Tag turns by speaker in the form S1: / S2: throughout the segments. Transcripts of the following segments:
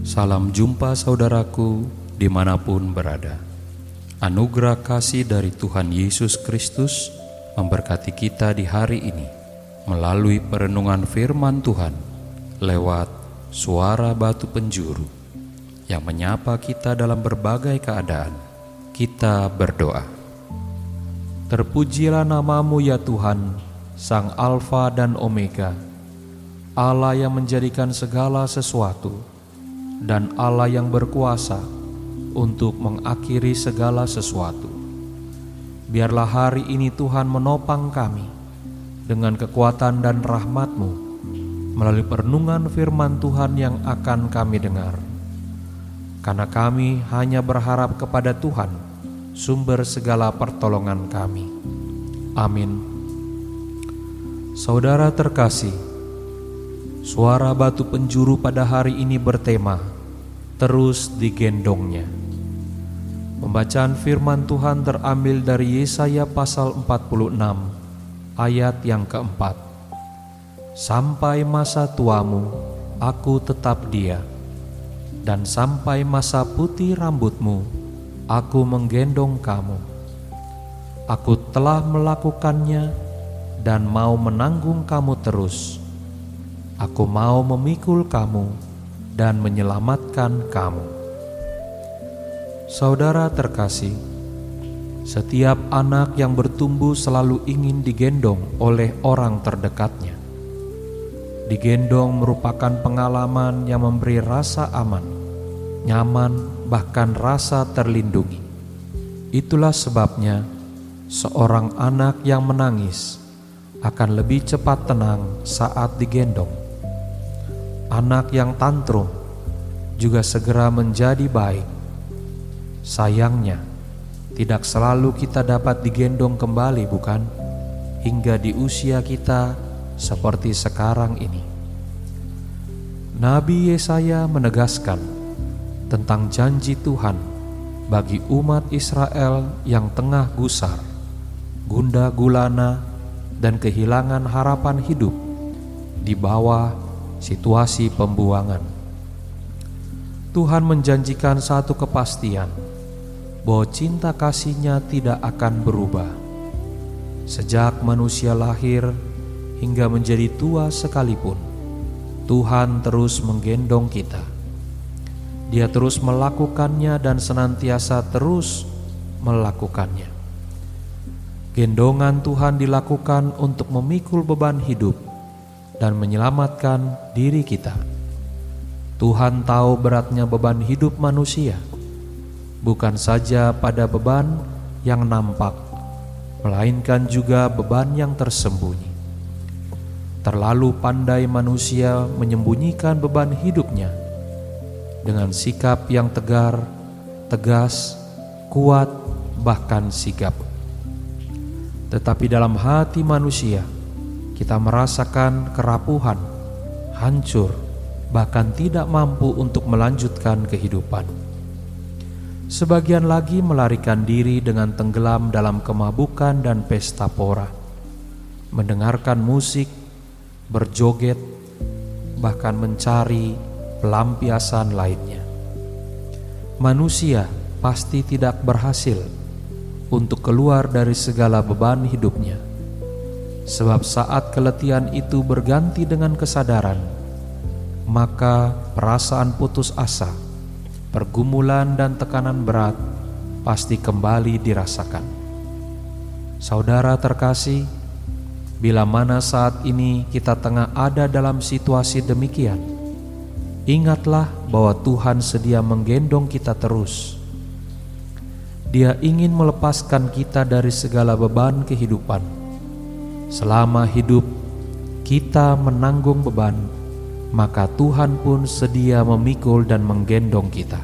S1: Salam jumpa saudaraku dimanapun berada. Anugerah kasih dari Tuhan Yesus Kristus memberkati kita di hari ini melalui perenungan firman Tuhan lewat suara batu penjuru yang menyapa kita dalam berbagai keadaan. Kita berdoa. Terpujilah namamu ya Tuhan, Sang Alfa dan Omega, Allah yang menjadikan segala sesuatu, dan Allah yang berkuasa untuk mengakhiri segala sesuatu. Biarlah hari ini Tuhan menopang kami dengan kekuatan dan rahmat-Mu melalui perenungan firman Tuhan yang akan kami dengar. Karena kami hanya berharap kepada Tuhan, sumber segala pertolongan kami. Amin. Saudara terkasih, suara batu penjuru pada hari ini bertema terus digendongnya. Pembacaan firman Tuhan terambil dari Yesaya pasal 46 ayat yang keempat. Sampai masa tuamu aku tetap dia, dan sampai masa putih rambutmu aku menggendong kamu. Aku telah melakukannya dan mau menanggung kamu terus. Aku mau memikul kamu dan menyelamatkan kamu. Saudara terkasih, setiap anak yang bertumbuh selalu ingin digendong oleh orang terdekatnya. Digendong merupakan pengalaman yang memberi rasa aman, nyaman, bahkan rasa terlindungi. Itulah sebabnya seorang anak yang menangis akan lebih cepat tenang saat digendong. Anak yang tantrum juga segera menjadi baik. Sayangnya, tidak selalu kita dapat digendong kembali, bukan? Hingga di usia kita seperti sekarang ini. Nabi Yesaya menegaskan tentang janji Tuhan bagi umat Israel yang tengah gusar, gundah gulana, dan kehilangan harapan hidup di bawah situasi pembuangan. Tuhan menjanjikan satu kepastian, bahwa cinta kasih-Nya tidak akan berubah. Sejak manusia lahir hingga menjadi tua sekalipun, Tuhan terus menggendong kita. Dia terus melakukannya dan senantiasa terus melakukannya. Gendongan Tuhan dilakukan untuk memikul beban hidup dan menyelamatkan diri kita. Tuhan tahu beratnya beban hidup manusia, bukan saja pada beban yang nampak, melainkan juga beban yang tersembunyi. Terlalu pandai manusia menyembunyikan beban hidupnya dengan sikap yang tegar, tegas, kuat, bahkan sigap. Tetapi dalam hati manusia, kita merasakan kerapuhan, hancur, bahkan tidak mampu untuk melanjutkan kehidupan. Sebagian lagi melarikan diri dengan tenggelam dalam kemabukan dan pesta pora, mendengarkan musik, berjoget, bahkan mencari pelampiasan lainnya. Manusia pasti tidak berhasil untuk keluar dari segala beban hidupnya. Sebab saat keletihan itu berganti dengan kesadaran, maka perasaan putus asa, pergumulan dan tekanan berat pasti kembali dirasakan. Saudara terkasih, bila mana saat ini kita tengah ada dalam situasi demikian, ingatlah bahwa Tuhan sedia menggendong kita terus. Dia ingin melepaskan kita dari segala beban kehidupan. Selama hidup kita menanggung beban, maka Tuhan pun sedia memikul dan menggendong kita.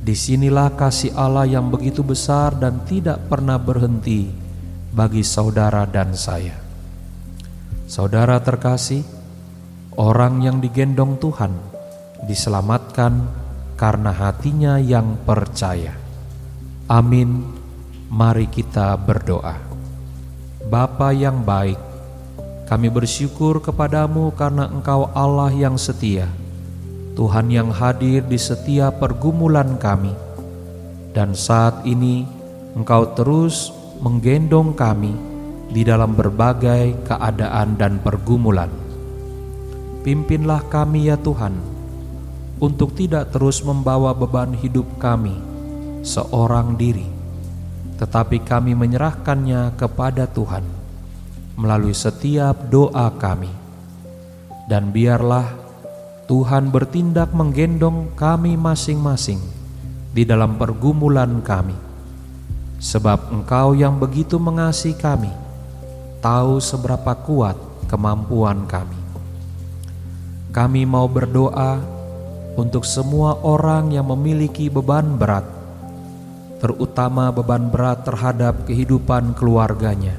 S1: Disinilah kasih Allah yang begitu besar dan tidak pernah berhenti bagi saudara dan saya. Saudara terkasih, orang yang digendong Tuhan diselamatkan karena hatinya yang percaya. Amin. Mari kita berdoa. Bapa yang baik, kami bersyukur kepadamu karena Engkau Allah yang setia, Tuhan yang hadir di setiap pergumulan kami. Dan saat ini Engkau terus menggendong kami di dalam berbagai keadaan dan pergumulan. Pimpinlah kami ya Tuhan, untuk tidak terus membawa beban hidup kami seorang diri, tetapi kami menyerahkannya kepada Tuhan melalui setiap doa kami. Dan biarlah Tuhan bertindak menggendong kami masing-masing di dalam pergumulan kami, sebab Engkau yang begitu mengasihi kami tahu seberapa kuat kemampuan kami. Kami mau berdoa untuk semua orang yang memiliki beban berat, terutama beban berat terhadap kehidupan keluarganya.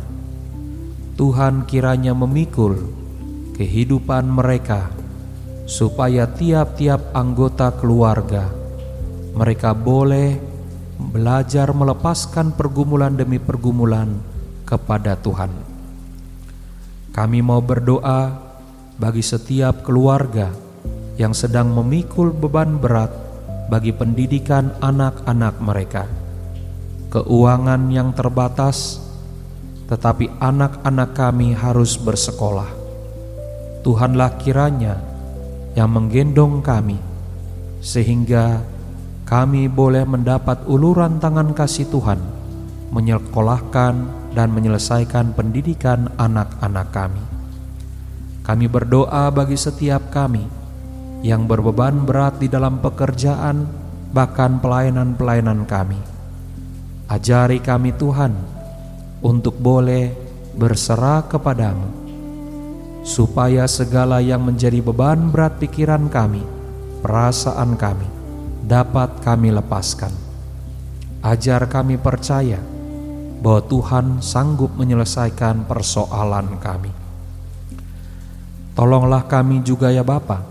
S1: Tuhan kiranya memikul kehidupan mereka, supaya tiap-tiap anggota keluarga mereka boleh belajar melepaskan pergumulan demi pergumulan kepada Tuhan. Kami mau berdoa bagi setiap keluarga yang sedang memikul beban berat bagi pendidikan anak-anak mereka. Keuangan yang terbatas, tetapi anak-anak kami harus bersekolah. Tuhanlah kiranya yang menggendong kami, sehingga kami boleh mendapat uluran tangan kasih Tuhan, menyekolahkan dan menyelesaikan pendidikan anak-anak kami. Kami berdoa bagi setiap kami yang berbeban berat di dalam pekerjaan, bahkan pelayanan-pelayanan kami. Ajari kami Tuhan untuk boleh berserah kepadamu, supaya segala yang menjadi beban berat pikiran kami, perasaan kami, dapat kami lepaskan. Ajar kami percaya bahwa Tuhan sanggup menyelesaikan persoalan kami. Tolonglah kami juga ya Bapa,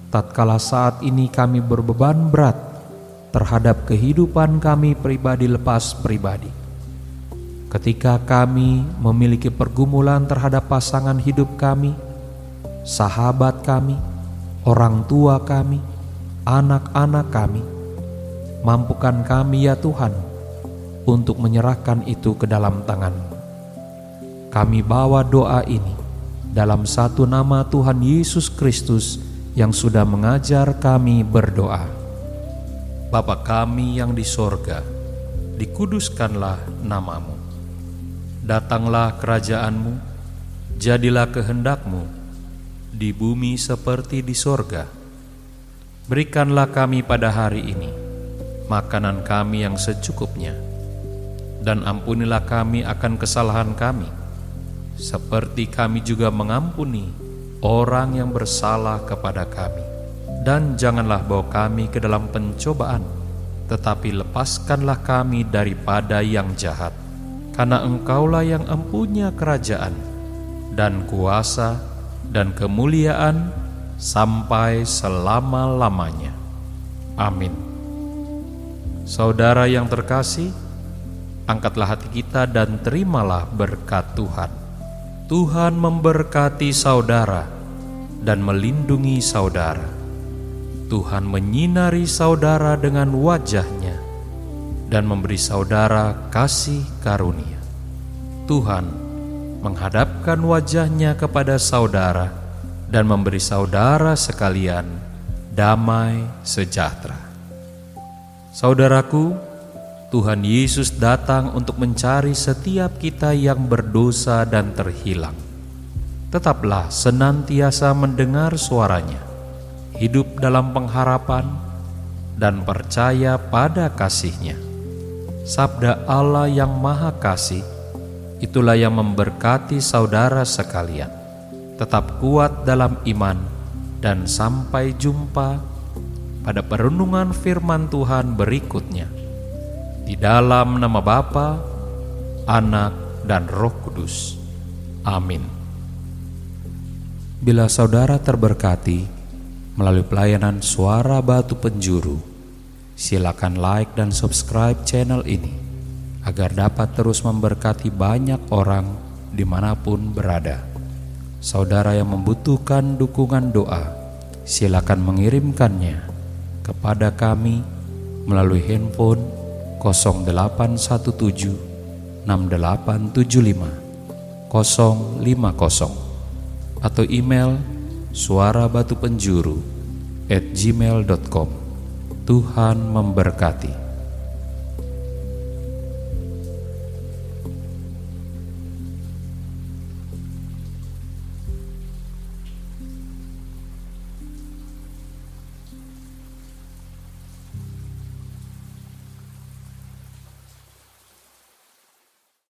S1: tatkala saat ini kami berbeban berat terhadap kehidupan kami pribadi lepas pribadi. Ketika kami memiliki pergumulan terhadap pasangan hidup kami, sahabat kami, orang tua kami, anak-anak kami, mampukan kami ya Tuhan untuk menyerahkan itu ke dalam tangan-Mu. Kami bawa doa ini dalam satu nama Tuhan Yesus Kristus yang sudah mengajar kami berdoa. Bapa kami yang di sorga, dikuduskanlah nama-Mu. Datanglah kerajaan-Mu, jadilah kehendak-Mu di bumi seperti di sorga. Berikanlah kami pada hari ini makanan kami yang secukupnya, dan ampunilah kami akan kesalahan kami, seperti kami juga mengampuni orang yang bersalah kepada kami. Dan janganlah bawa kami ke dalam pencobaan, tetapi lepaskanlah kami daripada yang jahat. Karena Engkaulah yang empunya kerajaan dan kuasa dan kemuliaan sampai selama-lamanya. Amin. Saudara yang terkasih, angkatlah hati kita dan terimalah berkat Tuhan. Tuhan memberkati saudara dan melindungi saudara. Tuhan menyinari saudara dengan wajah-Nya dan memberi saudara kasih karunia. Tuhan menghadapkan wajah-Nya kepada saudara dan memberi saudara sekalian damai sejahtera. Saudaraku, Tuhan Yesus datang untuk mencari setiap kita yang berdosa dan terhilang. Tetaplah senantiasa mendengar suara-Nya, hidup dalam pengharapan, dan percaya pada kasih-Nya. Sabda Allah yang Maha Kasih, itulah yang memberkati saudara sekalian. Tetap kuat dalam iman, dan sampai jumpa pada perenungan firman Tuhan berikutnya. Di dalam nama Bapa, Anak, dan Roh Kudus. Amin. Bila saudara terberkati melalui pelayanan Suara Batu Penjuru, silakan like dan subscribe channel ini. agar dapat terus memberkati banyak orang dimanapun berada. Saudara yang membutuhkan dukungan doa, silakan mengirimkannya kepada kami melalui handphone 0817 6875 050 atau email suarabatupenjuru@gmail.com. Tuhan memberkati.